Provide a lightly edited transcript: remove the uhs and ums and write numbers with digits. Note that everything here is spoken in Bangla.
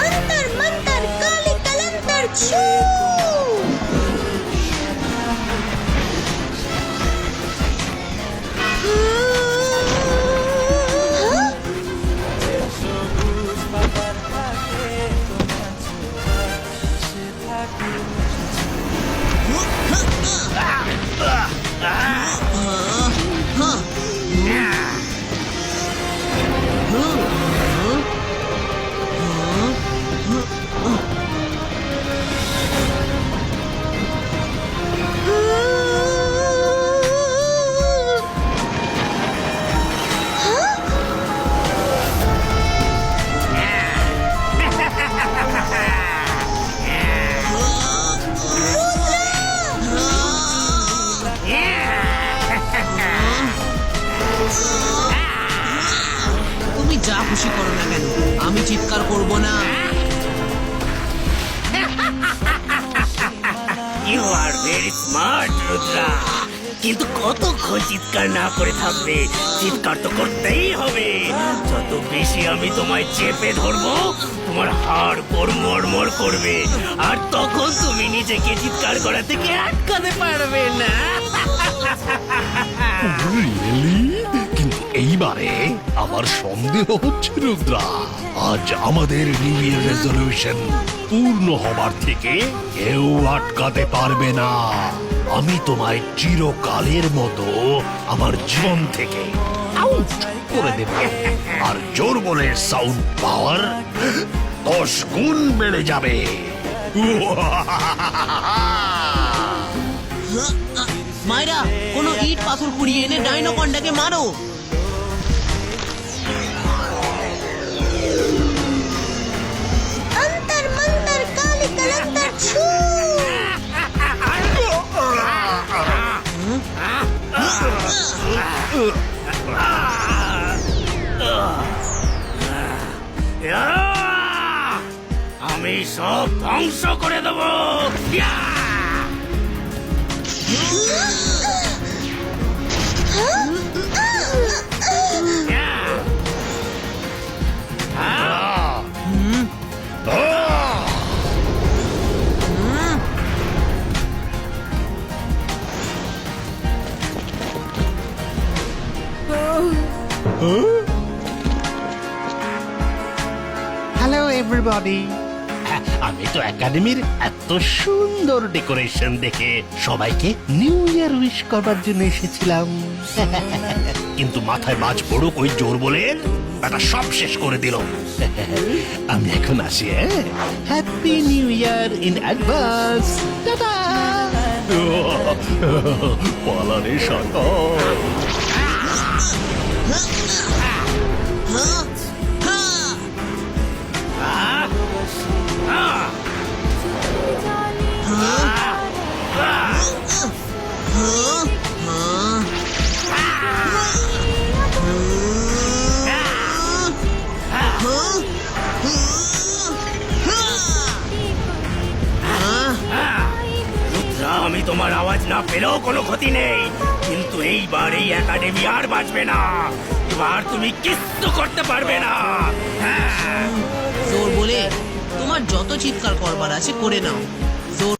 अंतर मंतर काली कलंतर छू তুমি যা খুশি করো না কেন, আমি চিৎকার করব না। You are very smart Rudra, কিন্তু কতক্ষণ চিৎকার না করে থাকবে? চিৎকার তো করতেই হবে। যত বেশি আমি তোমায় চেপে ধরবো, তোমার হাড় মড়মড় করবে, আর তখন তুমি নিজেকে চিৎকার করা থেকে আটকাতে পারবে না। কিন্তু এইবারে আমার সন্দেহ হচ্ছে রুদ্রা, আজ আমাদের নিউ ইয়ার রেজলিউশন পূর্ণ হবার থেকে কেউ আটকাতে পারবে না। আমি তোমায় চিরকালের মতো আমার জীবন থেকে আউট করে দেব, আর জোর বলে সাউন্ড পাওয়ার 10 গুণ বেড়ে যাবে। মায়েরা, কোনো ইট পাথর কুড়িয়ে এনে ডাইনোকন্ডাকে মারো। अंतर मंतर काली कलंतर छू আমি সব ধ্বংস করে দেবো। হ্যালো এভরিবডি, আমি তো একাডেমির এত সুন্দর ডেকোরেশন দেখে সবাইকে নিউ ইয়ার উইশ করবার জন্য এসেছিলাম। কিন্তু মাথায় বাজ পড়ুক ওই জোর বলে এটা সব শেষ করে দিল। আমি এখন আসি। Happy new year in advance. Tata. পালারে শাখা। আমি তোমার আওয়াজ না পেলেও কোনো ক্ষতি নেই, কিন্তু এইবার এই একাডেমি আর বাঁচবে না। এবার তুমি কিচ্ছু করতে পারবে না। জোর বলে তোমার যত চিৎকার করবার আছে করে নাও।